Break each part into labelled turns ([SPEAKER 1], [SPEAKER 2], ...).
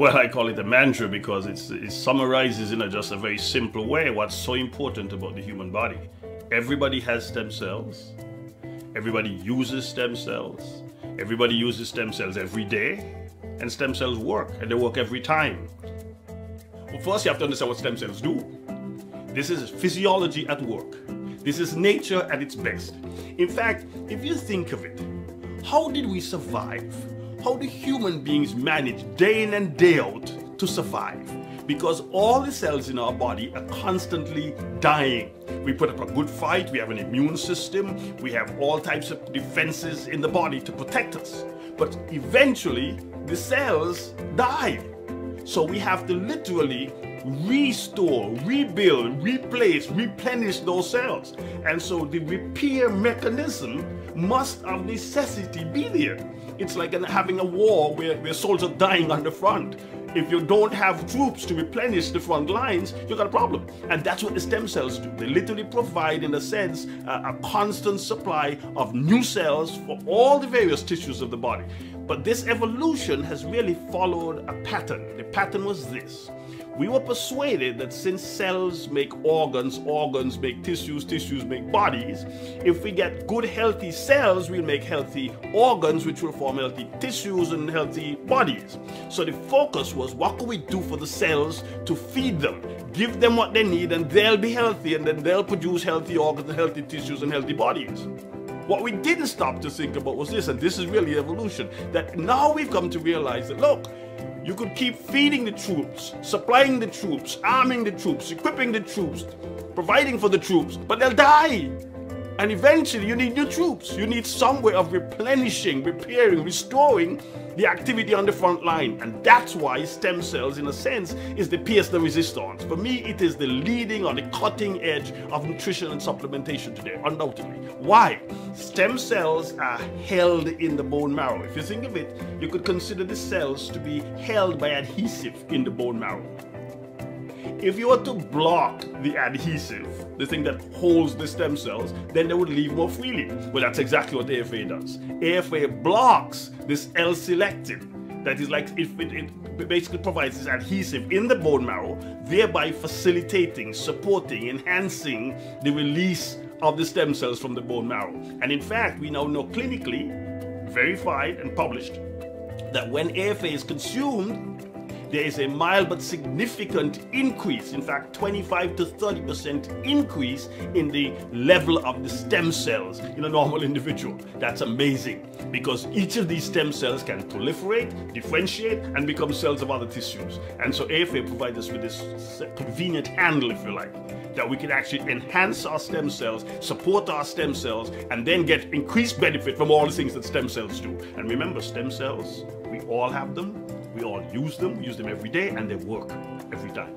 [SPEAKER 1] Well, I call it a mantra because it summarizes in just a very simple way what's so important about the human body. Everybody has stem cells. Everybody uses stem cells. Everybody uses stem cells every day. And stem cells work, and they work every time. Well, first you have to understand what stem cells do. This is physiology at work. This is nature at its best. In fact, if you think of it, how did we survive? How do human beings manage day in and day out to survive? Because all the cells in our body are constantly dying. We put up a good fight, we have an immune system, we have all types of defenses in the body to protect us. But eventually, the cells die. So we have to literally restore, rebuild, replace, replenish those cells. And so the repair mechanism must of necessity be there. It's like having a war where soldiers are dying on the front. If you don't have troops to replenish the front lines, you've got a problem. And that's what the stem cells do. They literally provide, in a sense, a constant supply of new cells for all the various tissues of the body. But this evolution has really followed a pattern. The pattern was this. We were persuaded that since cells make organs, organs make tissues, tissues make bodies, if we get good healthy cells, we'll make healthy organs, which will form healthy tissues and healthy bodies. So the focus was, what can we do for the cells to feed them? Give them what they need and they'll be healthy, and then they'll produce healthy organs and healthy tissues and healthy bodies. What we didn't stop to think about was this, and this is really evolution, that now we've come to realize that, look, you could keep feeding the troops, supplying the troops, arming the troops, equipping the troops, providing for the troops, but they'll die. And eventually you need new troops. You need some way of replenishing, repairing, restoring the activity on the front line. And that's why stem cells, in a sense, is the pièce de résistance. For me, it is the leading or the cutting edge of nutrition and supplementation today, undoubtedly. Why? Stem cells are held in the bone marrow. If you think of it, you could consider the cells to be held by adhesive in the bone marrow. If you were to block the adhesive, the thing that holds the stem cells, then they would leave more freely. Well, that's exactly what AFA does. AFA blocks this L-selectin. That is like, it basically provides this adhesive in the bone marrow, thereby facilitating, supporting, enhancing the release of the stem cells from the bone marrow. And in fact, we now know clinically, verified and published, that when AFA is consumed, there is a mild but significant increase, in fact 25 to 30% increase in the level of the stem cells in a normal individual. That's amazing, because each of these stem cells can proliferate, differentiate, and become cells of other tissues. And so AFA provides us with this convenient handle, if you like, that we can actually enhance our stem cells, support our stem cells, and then get increased benefit from all the things that stem cells do. And remember, stem cells, we all have them. We all use them every day, and they work every time.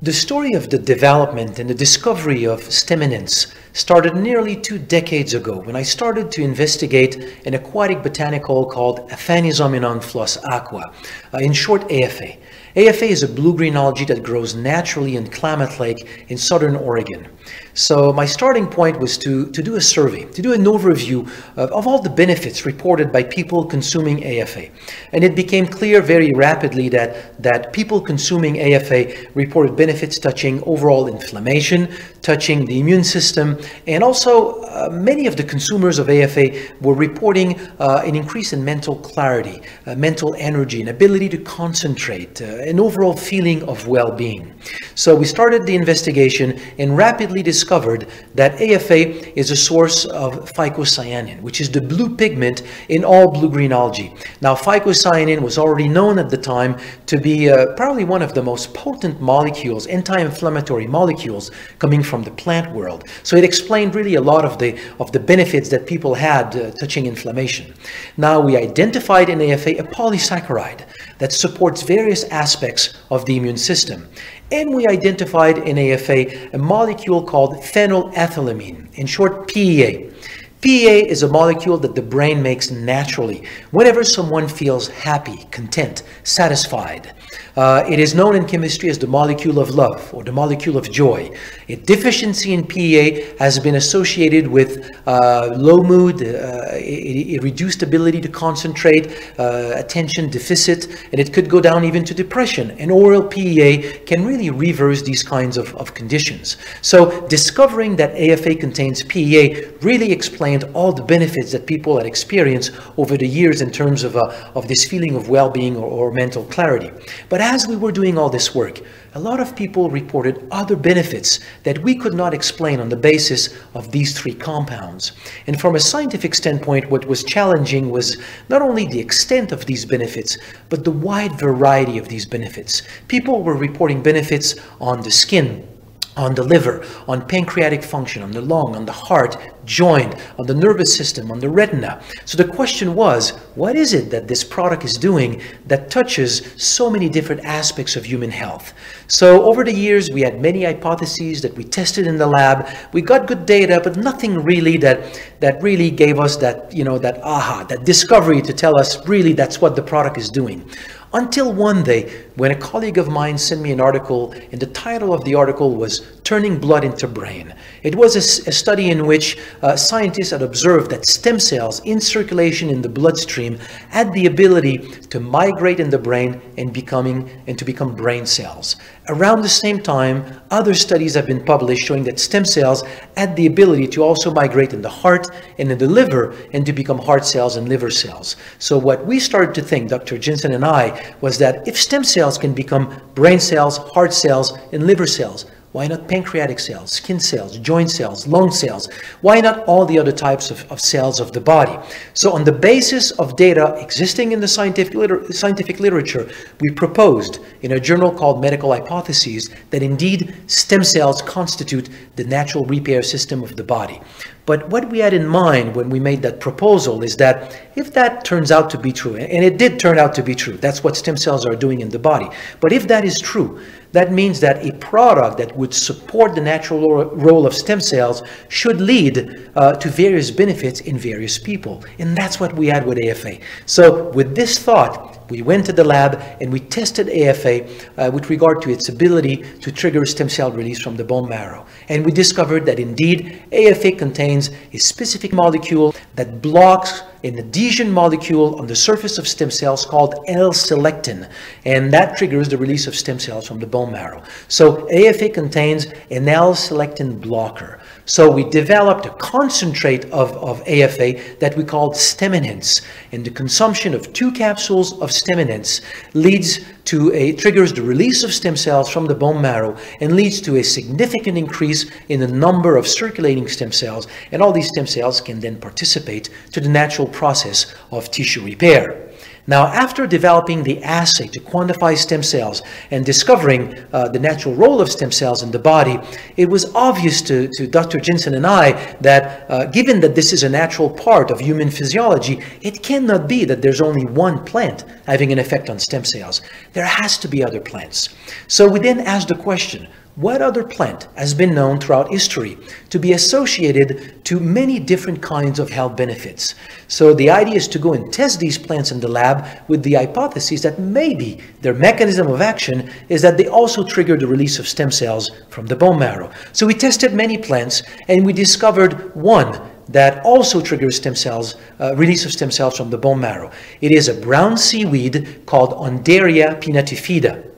[SPEAKER 2] The story of the development and the discovery of steminins started nearly 2 decades ago when I started to investigate an aquatic botanical called Aphanizomenon flos aqua, in short AFA. AFA is a blue-green algae that grows naturally in Klamath Lake in southern Oregon. So my starting point was to do a survey, to do an overview of all the benefits reported by people consuming AFA. And it became clear very rapidly that people consuming AFA reported benefits touching overall inflammation, touching the immune system, and also many of the consumers of AFA were reporting an increase in mental clarity, mental energy, an ability to concentrate, an overall feeling of well-being. So we started the investigation and rapidly discovered that AFA is a source of phycocyanin, which is the blue pigment in all blue-green algae. Now, phycocyanin was already known at the time to be probably one of the most potent molecules, anti-inflammatory molecules coming from the plant world. So it explained really a lot of the benefits that people had touching inflammation. Now, we identified in AFA a polysaccharide that supports various aspects of the immune system. And we identified in AFA a molecule called phenylethylamine, in short PEA. PEA is a molecule that the brain makes naturally whenever someone feels happy, content, satisfied. It is known in chemistry as the molecule of love or the molecule of joy. A deficiency in PEA has been associated with low mood, a reduced ability to concentrate, attention deficit, and it could go down even to depression. And oral PEA can really reverse these kinds of conditions. So discovering that AFA contains PEA really explained all the benefits that people had experienced over the years in terms of this feeling of well-being or mental clarity. But as we were doing all this work, a lot of people reported other benefits that we could not explain on the basis of these three compounds. And from a scientific standpoint, what was challenging was not only the extent of these benefits, but the wide variety of these benefits. People were reporting benefits on the skin, on the liver, on pancreatic function, on the lung, on the heart, joint, on the nervous system, on the retina. So the question was, what is it that this product is doing that touches so many different aspects of human health? So over the years, we had many hypotheses that we tested in the lab. We got good data, but nothing really that really gave us that, that discovery to tell us really that's what the product is doing. Until one day, when a colleague of mine sent me an article, and the title of the article was Turning Blood into Brain. It was a study in which scientists had observed that stem cells in circulation in the bloodstream had the ability to migrate in the brain and to become brain cells. Around the same time, other studies have been published showing that stem cells had the ability to also migrate in the heart and in the liver and to become heart cells and liver cells. So what we started to think, Dr. Jensen and I, was that if stem cells can become brain cells, heart cells, and liver cells, why not pancreatic cells, skin cells, joint cells, lung cells? Why not all the other types of cells of the body? So on the basis of data existing in the scientific literature, we proposed in a journal called Medical Hypotheses that indeed stem cells constitute the natural repair system of the body. But what we had in mind when we made that proposal is that if that turns out to be true, and it did turn out to be true, that's what stem cells are doing in the body. But if that is true, that means that a product that would support the natural role of stem cells should lead to various benefits in various people. And that's what we had with AFA. So with this thought, we went to the lab and we tested AFA with regard to its ability to trigger stem cell release from the bone marrow. And we discovered that indeed AFA contains a specific molecule that blocks an adhesion molecule on the surface of stem cells called L-selectin, and that triggers the release of stem cells from the bone marrow. So AFA contains an L-selectin blocker. So we developed a concentrate of AFA that we called StemEnhance, and the consumption of 2 capsules of StemEnhance triggers the release of stem cells from the bone marrow and leads to a significant increase in the number of circulating stem cells, and all these stem cells can then participate to the natural process of tissue repair. Now, after developing the assay to quantify stem cells and discovering the natural role of stem cells in the body, it was obvious to Dr. Jensen and I that given that this is a natural part of human physiology, it cannot be that there's only one plant having an effect on stem cells. There has to be other plants. So we then asked the question, what other plant has been known throughout history to be associated to many different kinds of health benefits? So the idea is to go and test these plants in the lab with the hypothesis that maybe their mechanism of action is that they also trigger the release of stem cells from the bone marrow. So we tested many plants and we discovered one that also triggers stem cells, release of stem cells from the bone marrow. It is a brown seaweed called Undaria pinnatifida,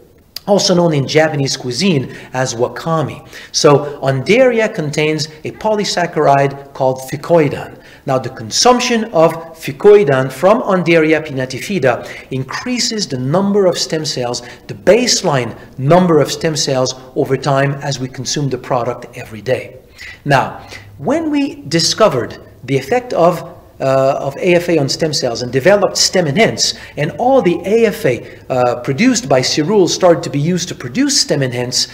[SPEAKER 2] also known in Japanese cuisine as wakame. So Undaria contains a polysaccharide called fucoidan. Now the consumption of fucoidan from Undaria pinnatifida increases the number of stem cells, the baseline number of stem cells over time as we consume the product every day. Now, when we discovered the effect of AFA on stem cells and developed StemEnhance, and all the AFA produced by Cerule started to be used to produce StemEnhance,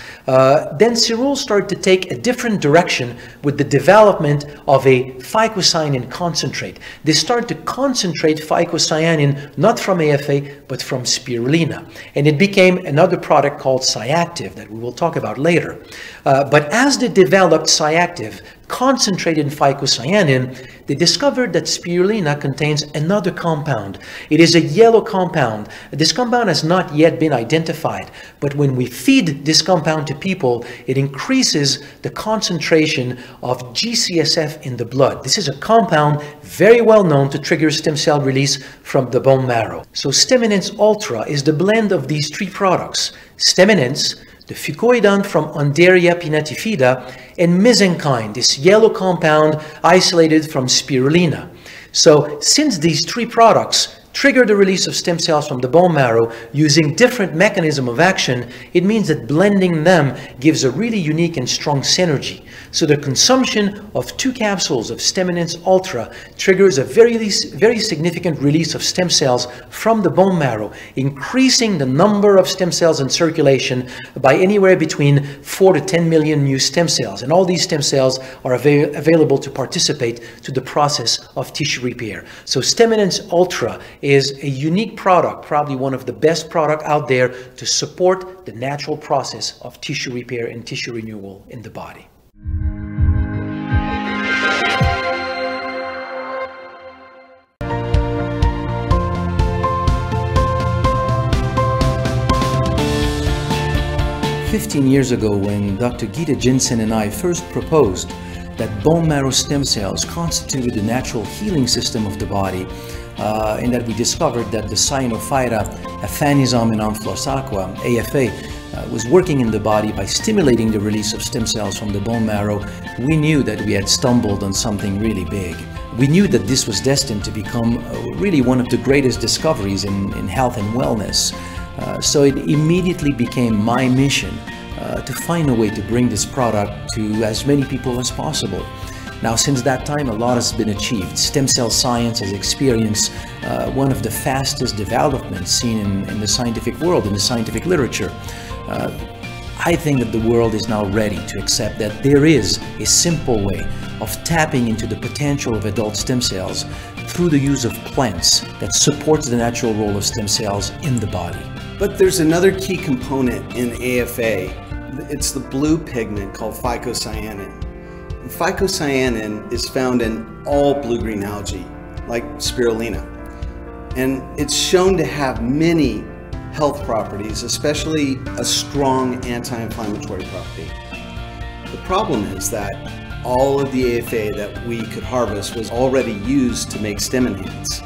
[SPEAKER 2] then Cerule started to take a different direction with the development of a phycocyanin concentrate. They started to concentrate phycocyanin not from AFA but from spirulina, and it became another product called Cyactiv that we will talk about later. But as they developed Cyactiv, concentrated in phycocyanin, they discovered that spirulina contains another compound. It is a yellow compound. This compound has not yet been identified, but when we feed this compound to people, it increases the concentration of GCSF in the blood. This is a compound very well known to trigger stem cell release from the bone marrow. So Steminence Ultra is the blend of these three products: Steminence, the fucoidan from Undaria pinnatifida, and mesenchyme, this yellow compound isolated from spirulina. So since these three products trigger the release of stem cells from the bone marrow using different mechanism of action, it means that blending them gives a really unique and strong synergy. So the consumption of 2 capsules of Steminence Ultra triggers a very significant release of stem cells from the bone marrow, increasing the number of stem cells in circulation by anywhere between 4 to 10 million new stem cells. And all these stem cells are available to participate to the process of tissue repair. So Steminence Ultra is a unique product, probably one of the best products out there to support the natural process of tissue repair and tissue renewal in the body. "15 years ago, when Dr. Gita Jensen and I first proposed that bone marrow stem cells constituted the natural healing system of the body, and that we discovered that the Cyanophyta affanisum in Amphilos aqua, AFA, was working in the body by stimulating the release of stem cells from the bone marrow, we knew that we had stumbled on something really big. We knew that this was destined to become really one of the greatest discoveries in health and wellness. So it immediately became my mission to find a way to bring this product to as many people as possible. Now, since that time, a lot has been achieved. Stem cell science has experienced one of the fastest developments seen in the scientific world, in the scientific literature. I think that the world is now ready to accept that there is a simple way of tapping into the potential of adult stem cells through the use of plants that supports the natural role of stem cells in the body.
[SPEAKER 3] But there's another key component in AFA. It's the blue pigment called phycocyanin. And phycocyanin is found in all blue-green algae, like spirulina. And it's shown to have many health properties, especially a strong anti-inflammatory property. The problem is that all of the AFA that we could harvest was already used to make stem enhance.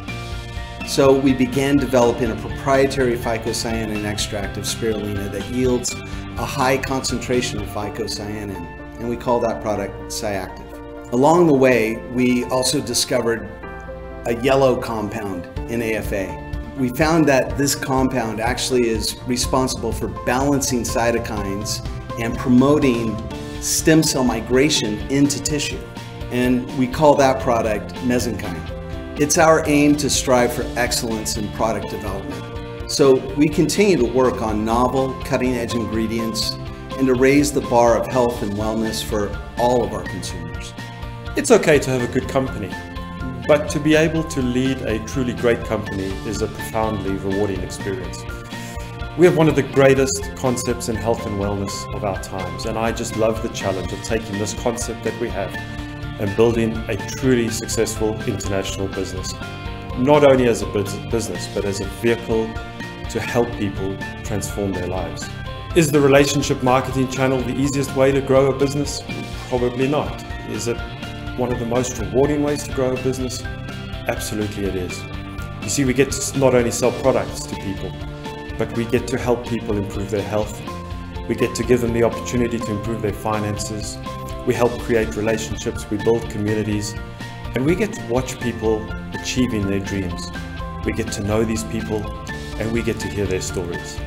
[SPEAKER 3] So we began developing a proprietary phycocyanin extract of spirulina that yields a high concentration of phycocyanin, and we call that product Cyactiv. Along the way, we also discovered a yellow compound in AFA. We found that this compound actually is responsible for balancing cytokines and promoting stem cell migration into tissue, and we call that product mesenchyme. It's our aim to strive for excellence in product development. So we continue to work on novel, cutting-edge ingredients and to raise the bar of health and wellness for all of our consumers.
[SPEAKER 4] It's okay to have a good company, but to be able to lead a truly great company is a profoundly rewarding experience. We have one of the greatest concepts in health and wellness of our times, and I just love the challenge of taking this concept that we have and building a truly successful international business, not only as a business, but as a vehicle to help people transform their lives. Is the relationship marketing channel the easiest way to grow a business? Probably not. Is it one of the most rewarding ways to grow a business? Absolutely it is. You see, we get to not only sell products to people, but we get to help people improve their health. We get to give them the opportunity to improve their finances. We help create relationships, we build communities, and we get to watch people achieving their dreams. We get to know these people, and we get to hear their stories.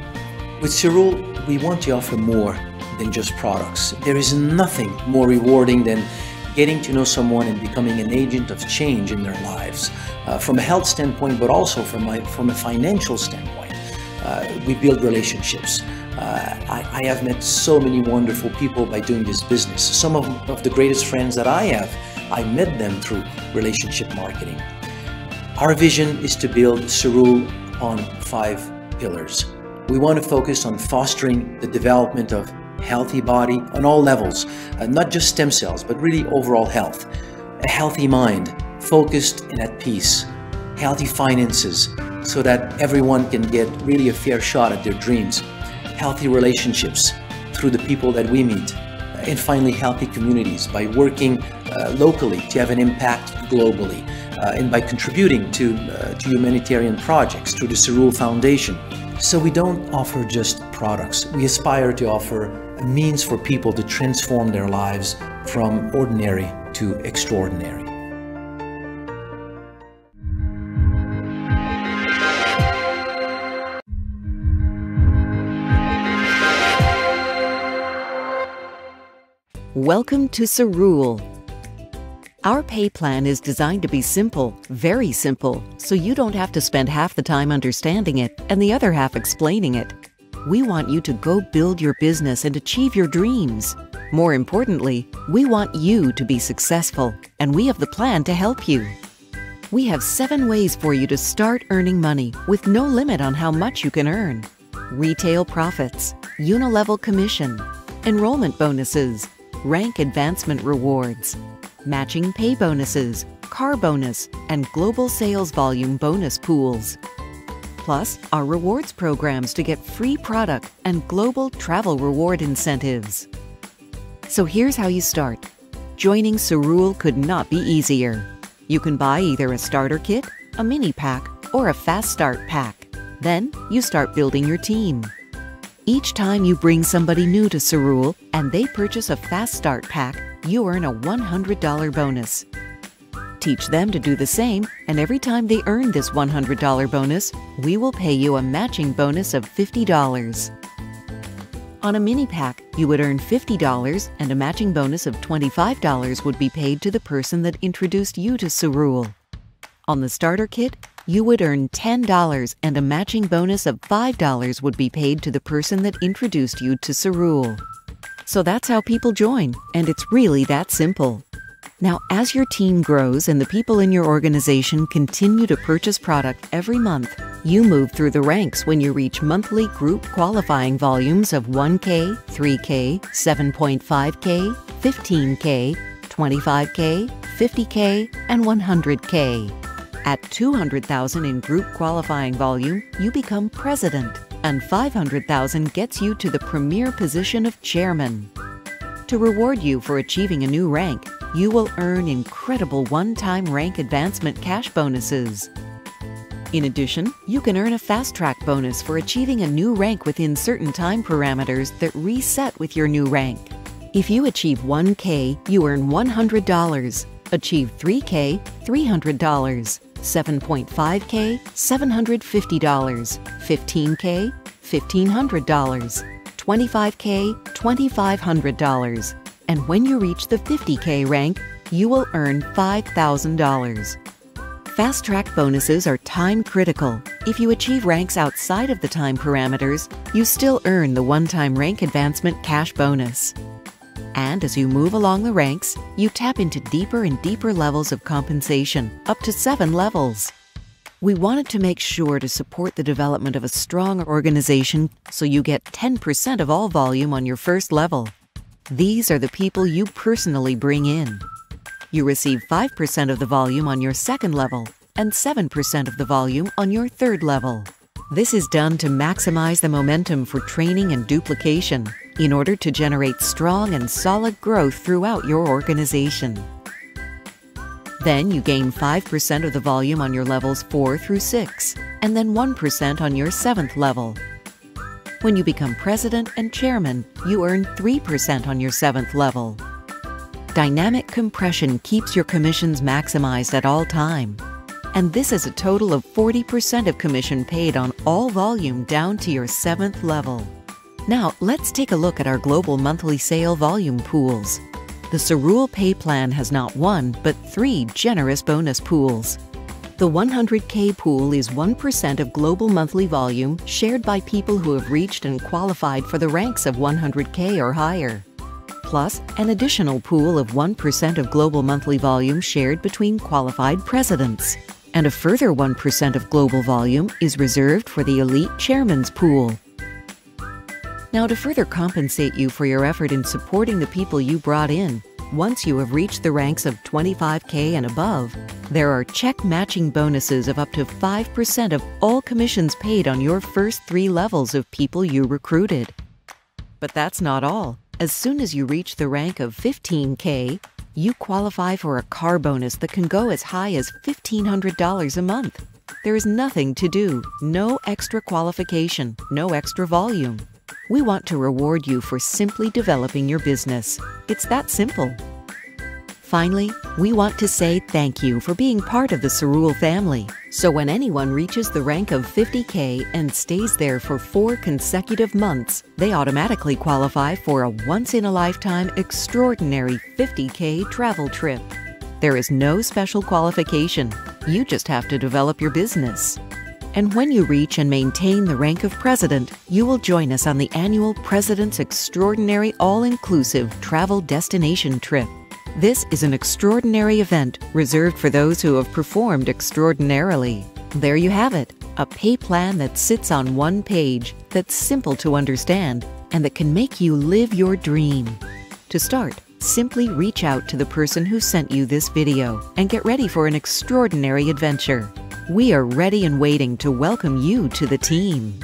[SPEAKER 2] With Cerule, we want to offer more than just products. There is nothing more rewarding than getting to know someone and becoming an agent of change in their lives. From a health standpoint, but also from a financial standpoint. We build relationships. I have met so many wonderful people by doing this business. Some of the greatest friends that I have, I met them through relationship marketing. Our vision is to build Cerule on 5 pillars. We want to focus on fostering the development of healthy body on all levels, not just stem cells, but really overall health. A healthy mind, focused and at peace. Healthy finances, so that everyone can get really a fair shot at their dreams. Healthy relationships through the people that we meet. And finally, healthy communities by working locally to have an impact globally, and by contributing to humanitarian projects through the Cerule Foundation. So we don't offer just products. We aspire to offer a means for people to transform their lives from ordinary to extraordinary.
[SPEAKER 5] Welcome to Cerule. Our pay plan is designed to be simple, very simple, so you don't have to spend half the time understanding it and the other half explaining it. We want you to go build your business and achieve your dreams. More importantly, we want you to be successful, and we have the plan to help you. We have 7 ways for you to start earning money with no limit on how much you can earn. Retail profits, unilevel commission, enrollment bonuses, rank advancement rewards, matching pay bonuses, car bonus, and global sales volume bonus pools. Plus, our rewards programs to get free product and global travel reward incentives. So here's how you start. Joining Cerule could not be easier. You can buy either a starter kit, a mini pack, or a fast start pack. Then you start building your team. Each time you bring somebody new to Cerule and they purchase a Fast Start pack, you earn a $100 bonus. Teach them to do the same, and every time they earn this $100 bonus, we will pay you a matching bonus of $50. On a mini pack, you would earn $50, and a matching bonus of $25 would be paid to the person that introduced you to Cerule. On the starter kit, you would earn $10, and a matching bonus of $5 would be paid to the person that introduced you to Cerule. So that's how people join, and it's really that simple. Now, as your team grows and the people in your organization continue to purchase product every month, you move through the ranks when you reach monthly group qualifying volumes of 1K, 3K, 7.5K, 15K, 25K, 50K, and 100K. At 200,000 in group qualifying volume, you become president, and 500,000 gets you to the premier position of chairman. To reward you for achieving a new rank, you will earn incredible one-time rank advancement cash bonuses. In addition, you can earn a fast-track bonus for achieving a new rank within certain time parameters that reset with your new rank. If you achieve 1K, you earn $100. Achieve 3K, $300. 7.5K, $750, 15K, $1,500, 25K, $2,500, and when you reach the 50K rank, you will earn $5,000. Fast Track bonuses are time critical. If you achieve ranks outside of the time parameters, you still earn the one-time rank advancement cash bonus. And as you move along the ranks, you tap into deeper and deeper levels of compensation, up to 7 levels. We wanted to make sure to support the development of a strong organization, so you get 10% of all volume on your first level. These are the people you personally bring in. You receive 5% of the volume on your second level and 7% of the volume on your third level. This is done to maximize the momentum for training and duplication in order to generate strong and solid growth throughout your organization. Then you gain 5% of the volume on your levels 4 through 6, and then 1% on your 7th level. When you become president and chairman, you earn 3% on your 7th level. Dynamic compression keeps your commissions maximized at all time. And this is a total of 40% of commission paid on all volume down to your 7th level. Now, let's take a look at our global monthly sale volume pools. The Cerule pay plan has not 1, but 3 generous bonus pools. The 100K pool is 1% of global monthly volume shared by people who have reached and qualified for the ranks of 100K or higher. Plus, an additional pool of 1% of global monthly volume shared between qualified presidents. And a further 1% of global volume is reserved for the elite chairman's pool. Now, to further compensate you for your effort in supporting the people you brought in, once you have reached the ranks of 25K and above, there are check matching bonuses of up to 5% of all commissions paid on your first 3 levels of people you recruited. But that's not all. As soon as you reach the rank of 15K, you qualify for a car bonus that can go as high as $1,500 a month. There is nothing to do, no extra qualification, no extra volume. We want to reward you for simply developing your business. It's that simple. Finally, we want to say thank you for being part of the Cerule family. So when anyone reaches the rank of 50K and stays there for 4 consecutive months, they automatically qualify for a once-in-a-lifetime extraordinary 50K travel trip. There is no special qualification. You just have to develop your business. And when you reach and maintain the rank of President, you will join us on the annual President's Extraordinary All-Inclusive Travel Destination Trip. This is an extraordinary event reserved for those who have performed extraordinarily. There you have it, a pay plan that sits on one page, that's simple to understand, and that can make you live your dream. To start, simply reach out to the person who sent you this video and get ready for an extraordinary adventure. We are ready and waiting to welcome you to the team.